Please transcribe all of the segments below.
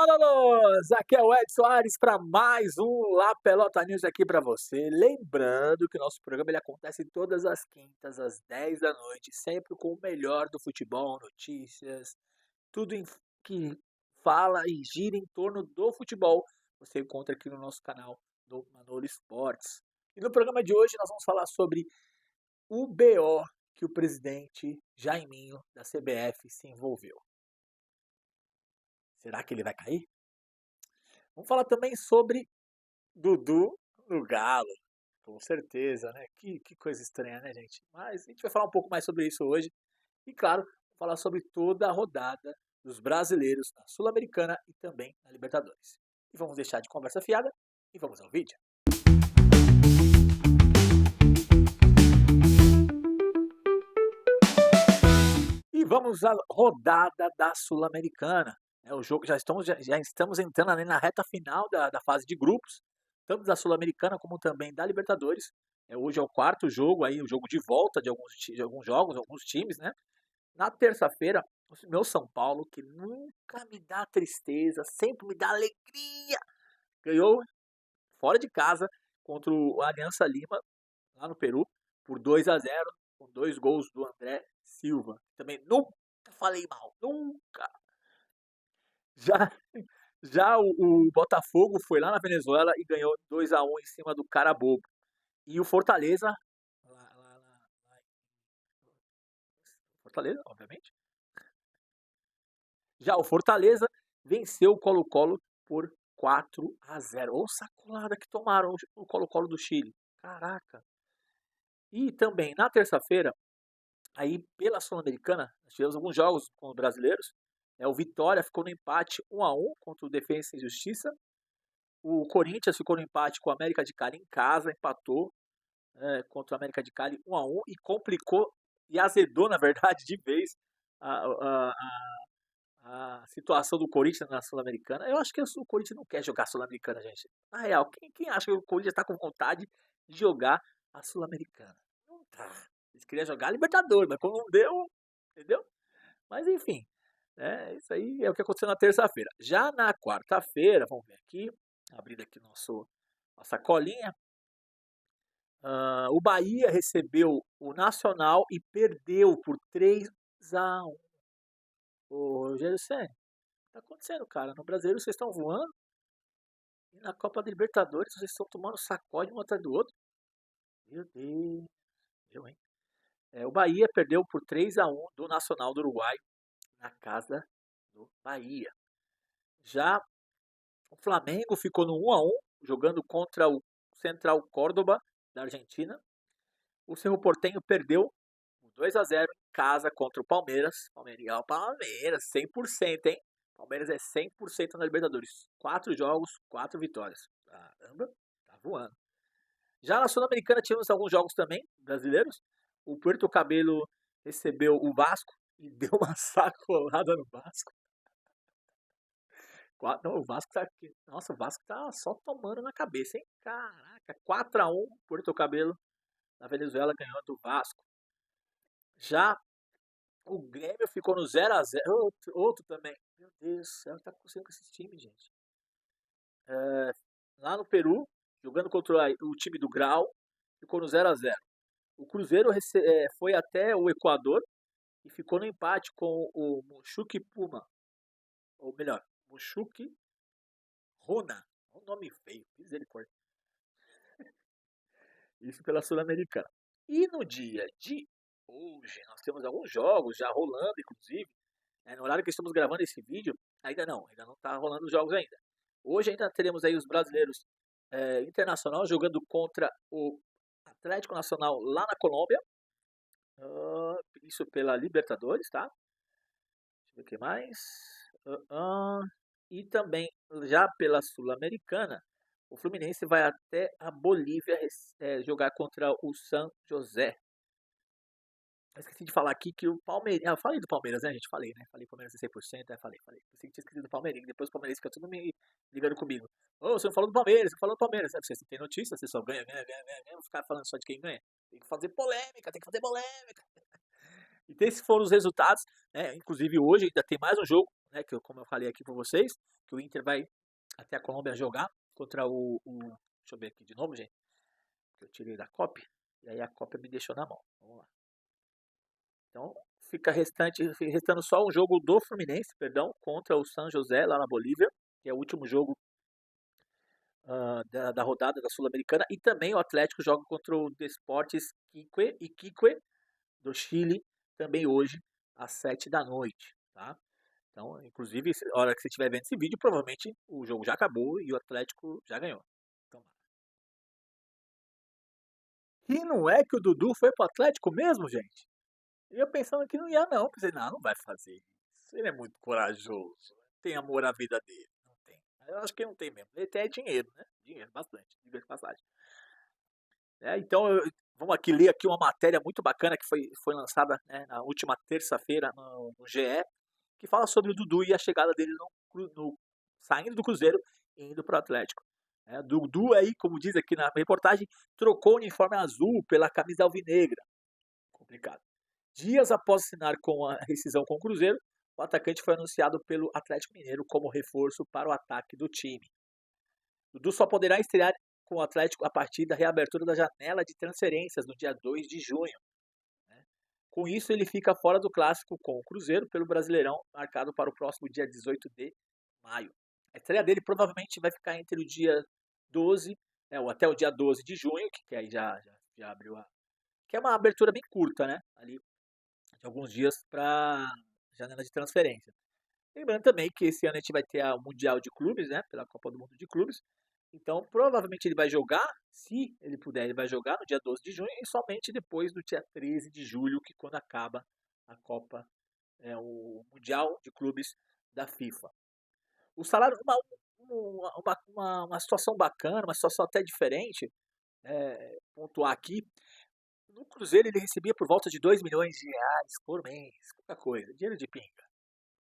Fala, Luz! Aqui é o Edson Soares para mais um La Pelota News aqui para você. Lembrando que o nosso programa ele acontece todas as quintas, às 10 da noite, sempre com o melhor do futebol, notícias, tudo que fala e gira em torno do futebol. Você encontra aqui no nosso canal do Manolo Esportes. E no programa de hoje nós vamos falar sobre o BO que o presidente Jaiminho da CBF se envolveu. Será que ele vai cair? Vamos falar também sobre Dudu no Galo. Com certeza, né? Que coisa estranha, né, gente? Mas a gente vai falar um pouco mais sobre isso hoje. E, claro, falar sobre toda a rodada dos brasileiros na Sul-Americana e também na Libertadores. E vamos deixar de conversa fiada e vamos ao vídeo. E vamos à rodada da Sul-Americana. O jogo já estamos entrando ali na reta final da fase de grupos, tanto da Sul-Americana como também da Libertadores. Hoje é o quarto jogo, aí, o jogo de volta de alguns jogos, alguns times, né? Na terça-feira, o meu São Paulo, que nunca me dá tristeza, sempre me dá alegria, ganhou fora de casa contra o Aliança Lima, lá no Peru, por 2-0, com 2 gols do André Silva. Também nunca falei mal, nunca. Já, já o Botafogo foi lá na Venezuela e ganhou 2-1 em cima do Carabobo. E o Fortaleza, Fortaleza, obviamente. Já o Fortaleza venceu o Colo-Colo por 4-0. Ô sacolada que tomaram o Colo-Colo do Chile. Caraca. E também na terça-feira, aí pela Sul-Americana, nós tivemos alguns jogos com os brasileiros. O Vitória ficou no empate 1-1 contra o Defensa e Justiça. O Corinthians ficou no empate com o América de Cali em casa, empatou contra o América de Cali 1-1 e complicou e azedou, na verdade, de vez a situação do Corinthians na Sul-Americana. Eu acho que o Corinthians não quer jogar Sul-Americana, gente. Na real, quem acha que o Corinthians está com vontade de jogar a Sul-Americana? Não tá. Eles queriam jogar a Libertadores, mas como não deu, entendeu? Mas enfim, isso aí é o que aconteceu na terça-feira. Já na quarta-feira, vamos ver aqui, abrindo aqui nossa colinha, o Bahia recebeu o Nacional e perdeu por 3-1. Ô, Rogério Ceni, o que tá acontecendo, cara? No Brasileiro vocês estão voando e na Copa da Libertadores vocês estão tomando sacode um atrás do outro. Meu Deus, eu, hein? O Bahia perdeu por 3-1 do Nacional do Uruguai na casa do Bahia. Já o Flamengo ficou no 1-1, jogando contra o Central Córdoba da Argentina. O Cerro Porteño perdeu 2-0 em casa contra o Palmeiras. Palmeiras, 100%, hein? Palmeiras é 100% na Libertadores. 4 jogos, 4 vitórias. Caramba, tá voando. Já na Sul-Americana tivemos alguns jogos também, brasileiros. O Puerto Cabelo recebeu o Vasco e deu uma sacolada no Vasco. Não, o Vasco tá aqui. Nossa, o Vasco tá só tomando na cabeça, hein? Caraca, 4-1, Puerto Cabelo na Venezuela ganhando do Vasco. Já o Grêmio ficou no 0-0. Outro também. Meu Deus do céu, tá acontecendo com esses times, gente. Lá no Peru, jogando contra o time do Grau, ficou no 0-0. O Cruzeiro foi até o Equador e ficou no empate com o Mushuki Puma. Ou melhor, Mushuki Runa. É um nome feio, misericórdia. Isso pela Sul-Americana. E no dia de hoje, nós temos alguns jogos já rolando, inclusive. No horário que estamos gravando esse vídeo, ainda não está rolando os jogos ainda. Hoje ainda teremos aí os brasileiros Internacional jogando contra o Atlético Nacional lá na Colômbia. Isso pela Libertadores, tá? Deixa eu ver o que mais. E também, já pela Sul-Americana, o Fluminense vai até a Bolívia jogar contra o San José. Eu esqueci de falar aqui que o Palmeiras... eu falei do Palmeiras, né, gente? Falei, né? Falei Palmeiras é 100%, falei. Eu sei que tinha esquecido do Palmeiras, depois o Palmeiras fica tudo me ligando comigo. Você não falou do Palmeiras, você falou do Palmeiras. Você tem notícia, você só ganha. Não ficar falando só de quem ganha. Tem que fazer polêmica, E esses foram os resultados, né? Inclusive hoje ainda tem mais um jogo, né, como eu falei aqui para vocês, que o Inter vai até a Colômbia jogar contra deixa eu ver aqui de novo, gente, que eu tirei da cópia, e aí a cópia me deixou na mão. Vamos lá. Então, fica restando só um jogo do Fluminense, perdão, contra o San José, lá na Bolívia, que é o último jogo da rodada da Sul-Americana, e também o Atlético joga contra o Deportes Iquique do Chile, também hoje, às 7 da noite, tá? Então, inclusive, a hora que você estiver vendo esse vídeo, provavelmente o jogo já acabou e o Atlético já ganhou. Então, e não é que o Dudu foi pro Atlético mesmo, gente? Eu pensando que não ia não, pensei, não vai fazer isso, ele é muito corajoso, tem amor à vida dele, não tem. Eu acho que não tem mesmo, ele tem dinheiro, né? Dinheiro, bastante, de passagem. Então, vamos aqui ler aqui uma matéria muito bacana que foi lançada, né, na última terça-feira no GE, que fala sobre o Dudu e a chegada dele saindo do Cruzeiro e indo para o Atlético. Dudu aí, como diz aqui na reportagem, trocou o uniforme azul pela camisa alvinegra. Complicado. Dias após assinar com a rescisão com o Cruzeiro, o atacante foi anunciado pelo Atlético Mineiro como reforço para o ataque do time. Dudu só poderá estrear com o Atlético a partir da reabertura da janela de transferências no dia 2 de junho. Com isso, ele fica fora do clássico com o Cruzeiro pelo Brasileirão, marcado para o próximo dia 18 de maio. A estreia dele provavelmente vai ficar entre o dia 12, ou até o dia 12 de junho, que aí já abriu que é uma abertura bem curta, né? Ali, de alguns dias para janela de transferência. Lembrando também que esse ano a gente vai ter o Mundial de Clubes, né? Pela Copa do Mundo de Clubes. Então, provavelmente ele vai jogar, se ele puder, ele vai jogar no dia 12 de junho e somente depois do dia 13 de julho, que quando acaba a Copa, o Mundial de Clubes da FIFA. O salário, uma situação bacana, uma situação até diferente, pontuar aqui, no Cruzeiro ele recebia por volta de 2 milhões de reais por mês, pouca coisa, dinheiro de pinga.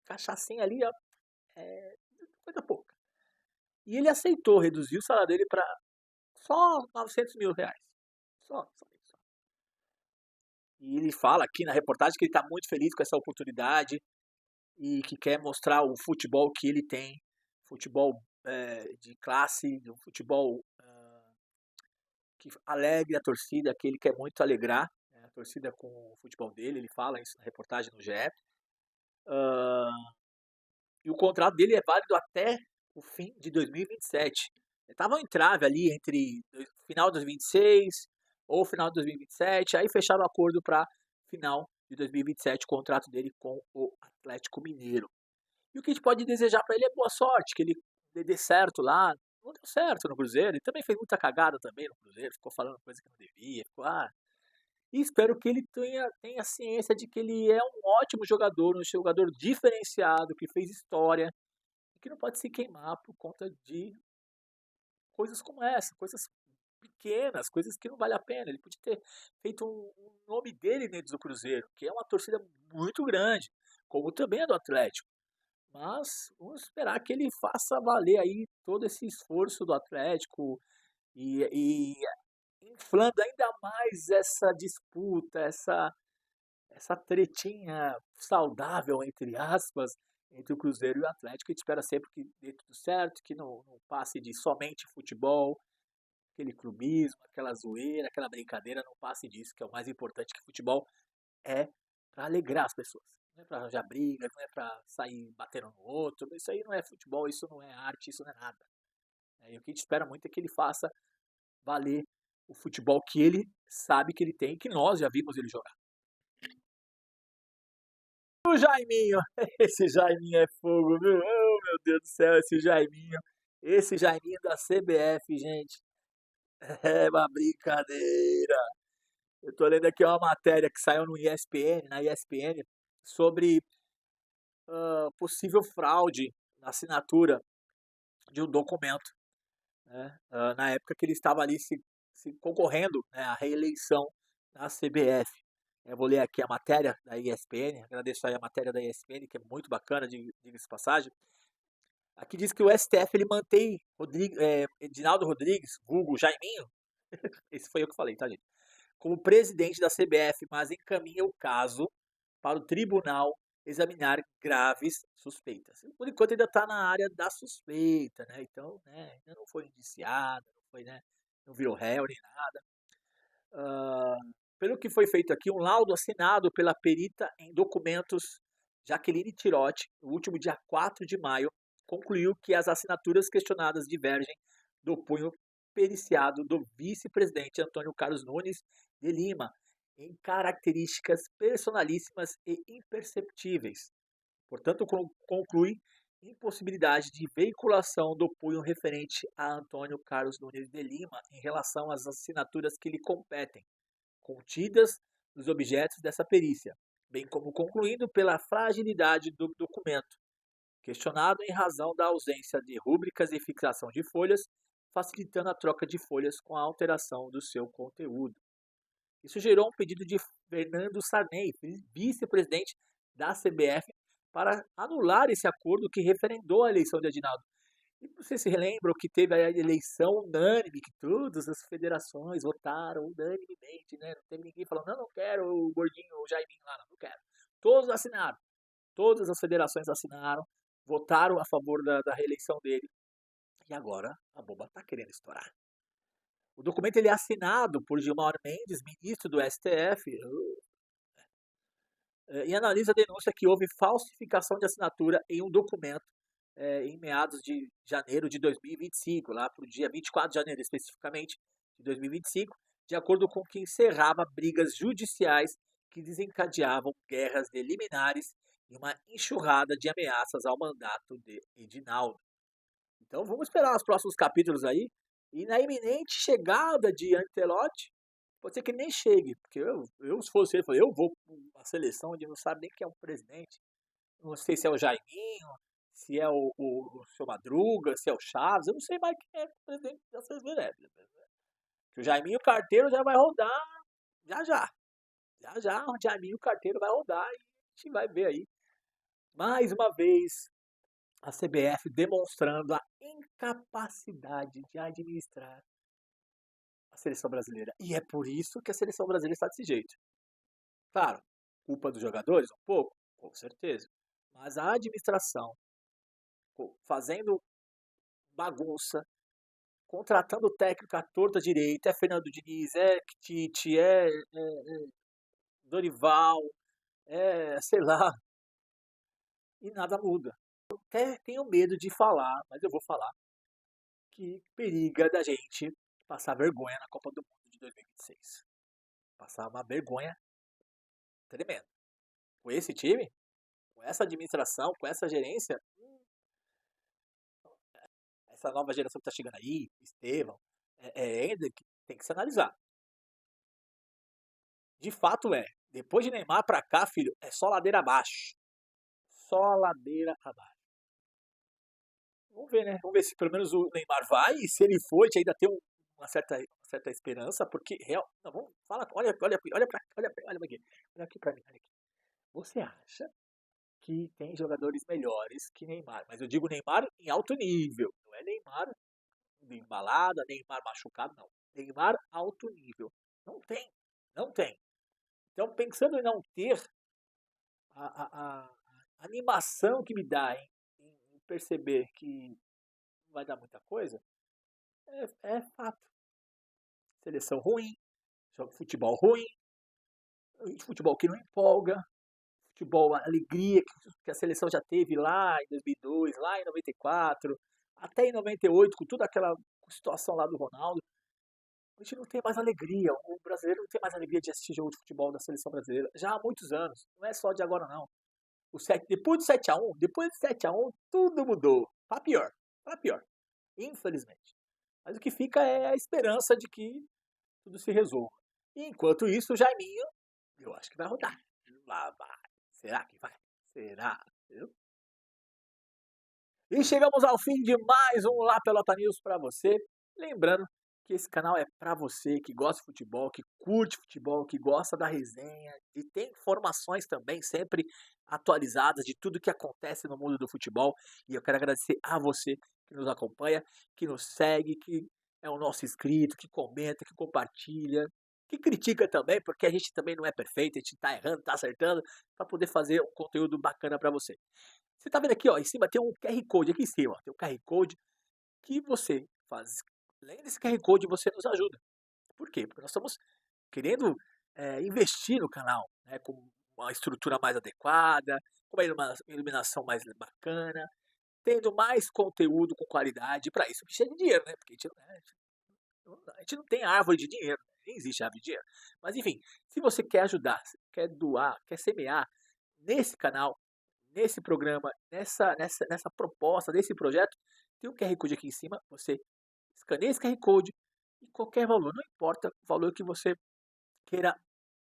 Cachaçinha ali, ó, coisa pouca. E ele aceitou reduzir o salário dele para só 900 mil reais. Só isso. E ele fala aqui na reportagem que ele está muito feliz com essa oportunidade e que quer mostrar o futebol que ele tem, futebol de classe, um futebol que alegre a torcida, que ele quer muito alegrar a torcida com o futebol dele. Ele fala isso na reportagem no GE. E o contrato dele é válido até o fim de 2027. Estava um entrave ali entre final de 2026 ou final de 2027, aí fecharam o acordo para final de 2027, o contrato dele com o Atlético Mineiro. E o que a gente pode desejar para ele é boa sorte, que ele dê certo lá. Não deu certo no Cruzeiro, ele também fez muita cagada também no Cruzeiro, ficou falando coisa que não devia, E espero que ele tenha ciência de que ele é um ótimo jogador, um jogador diferenciado, que fez história, e que não pode se queimar por conta de coisas como essa, coisas pequenas, coisas que não vale a pena. Ele podia ter feito um nome dele dentro do Cruzeiro, que é uma torcida muito grande, como também a do Atlético. Mas vamos esperar que ele faça valer aí todo esse esforço do Atlético e inflando ainda mais essa disputa, essa tretinha saudável, entre aspas, entre o Cruzeiro e o Atlético. A gente espera sempre que dê tudo certo, que não passe de somente futebol, aquele clubismo, aquela zoeira, aquela brincadeira, não passe disso, que é o mais importante, que futebol é para alegrar as pessoas. Não é para arranjar briga, não é para sair batendo no outro, isso aí não é futebol, isso não é arte, isso não é nada. E o que a gente espera muito é que ele faça valer o futebol que ele sabe que ele tem e que nós já vimos ele jogar. O Jaiminho, esse Jaiminho é fogo, viu? Oh, meu Deus do céu, esse Jaiminho da CBF, gente, é uma brincadeira. Eu tô lendo aqui uma matéria que saiu na ESPN, sobre possível fraude na assinatura de um documento, né? Na época que ele estava ali se concorrendo, né, à reeleição na CBF. Eu vou ler aqui a matéria da ESPN, agradeço aí a matéria da ESPN, que é muito bacana, diga-se de passagem. Aqui diz que o STF ele mantém Edinaldo Rodrigues, vulgo Jaiminho, esse foi eu que falei, tá, gente? Como presidente da CBF, mas encaminha o caso para o Tribunal examinar graves suspeitas. Por enquanto ainda está na área da suspeita, né? Então, né, ainda não foi indiciado, não foi, né, não virou réu nem nada. Ah, pelo que foi feito aqui, um laudo assinado pela perita em documentos Jaqueline Tirotti, no último dia 4 de maio, concluiu que as assinaturas questionadas divergem do punho periciado do vice-presidente Antônio Carlos Nunes de Lima, em características personalíssimas e imperceptíveis. Portanto, conclui impossibilidade de veiculação do punho referente a Antônio Carlos Nunes de Lima em relação às assinaturas que lhe competem, contidas nos objetos dessa perícia, bem como concluindo pela fragilidade do documento, questionado em razão da ausência de rúbricas e fixação de folhas, facilitando a troca de folhas com a alteração do seu conteúdo. Isso gerou um pedido de Fernando Sarney, vice-presidente da CBF, para anular esse acordo que referendou a eleição de Adinaldo. E vocês se relembram que teve a eleição unânime, que todas as federações votaram unanimemente, né? Não teve ninguém falando, não, não quero o Gordinho, o Jaiminho lá, não quero. Todos assinaram. Todas as federações assinaram, votaram a favor da reeleição dele. E agora a bomba está querendo estourar. O documento ele é assinado por Gilmar Mendes, ministro do STF, e analisa a denúncia que houve falsificação de assinatura em um documento em meados de janeiro de 2025, lá para o dia 24 de janeiro especificamente de 2025, de acordo com que encerrava brigas judiciais que desencadeavam guerras de liminares e uma enxurrada de ameaças ao mandato de Edinaldo. Então vamos esperar os próximos capítulos aí. E na iminente chegada de Ancelotti, pode ser que nem chegue, porque se fosse ele, eu vou para uma seleção onde não sabe nem quem é o presidente. Não sei se é o Jaiminho, se é o seu Madruga, se é o Chaves, eu não sei mais quem é o presidente da seleção. Que o Jaiminho Carteiro já vai rodar já já. Já já o Jaiminho Carteiro vai rodar e a gente vai ver aí. Mais uma vez, a CBF demonstrando a incapacidade de administrar a seleção brasileira. E é por isso que a seleção brasileira está desse jeito. Claro, culpa dos jogadores, um pouco, com certeza. Mas a administração, fazendo bagunça, contratando técnico à torta direita, é Fernando Diniz, é Tite, Dorival, sei lá, e nada muda. Eu até tenho medo de falar, mas eu vou falar, que periga da gente passar vergonha na Copa do Mundo de 2026. Passar uma vergonha tremenda. Com esse time, com essa administração, com essa gerência, essa nova geração que está chegando aí, Estevão, Hendrick, tem que se analisar. De fato depois de Neymar pra cá, filho, é só ladeira abaixo. Só ladeira abaixo. Vamos ver, né? Vamos ver se pelo menos o Neymar vai, e se ele for, a gente ainda tem uma certa esperança, porque real. Não, vamos, fala, olha aqui, olha aqui pra mim, olha aqui. Você acha que tem jogadores melhores que Neymar? Mas eu digo Neymar em alto nível, não é Neymar embalada, Neymar machucado, não. Neymar alto nível. Não tem, não tem. Então, pensando em não ter a animação que me dá em perceber que não vai dar muita coisa, é fato. Seleção ruim, futebol ruim, futebol que não empolga, futebol alegria que a seleção já teve lá em 2002, lá em 94, até em 98, com toda aquela situação lá do Ronaldo. A gente não tem mais alegria, o brasileiro não tem mais alegria de assistir jogo de futebol da seleção brasileira, já há muitos anos, não é só de agora não. Depois do 7x1, tudo mudou, para pior, infelizmente. Mas o que fica é a esperança de que tudo se resolva. E enquanto isso, o Jaiminho, eu acho que vai rodar. Lá vai. Será que vai? Será? Viu? E chegamos ao fim de mais um Lá Pelota News para você. Lembrando que esse canal é para você que gosta de futebol, que curte futebol, que gosta da resenha e tem informações também sempre atualizadas de tudo que acontece no mundo do futebol. E eu quero agradecer a você que nos acompanha, que nos segue, que é o nosso inscrito, que comenta, que compartilha. que critica também, porque a gente também não é perfeito, a gente tá errando, tá acertando, para poder fazer um conteúdo bacana para você. Você tá vendo aqui, ó, em cima tem um QR Code aqui em cima, ó, tem um QR Code que você faz além desse QR Code você nos ajuda. Por quê? Porque nós estamos querendo, investir no canal, né, com uma estrutura mais adequada, com uma iluminação mais bacana, tendo mais conteúdo com qualidade, para isso precisa de dinheiro, né, porque a gente não tem árvore de dinheiro, nem existe árvore de dinheiro. Mas enfim, se você quer ajudar, quer doar, quer semear nesse canal, nesse programa, nessa proposta, nesse projeto, tem um QR Code aqui em cima, você escaneia esse QR Code e qualquer valor, não importa o valor que você queira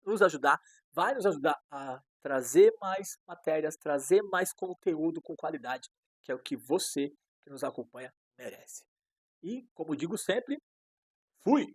nos ajudar, vai nos ajudar a trazer mais matérias, trazer mais conteúdo com qualidade, que é o que você que nos acompanha merece. E, como digo sempre, fui!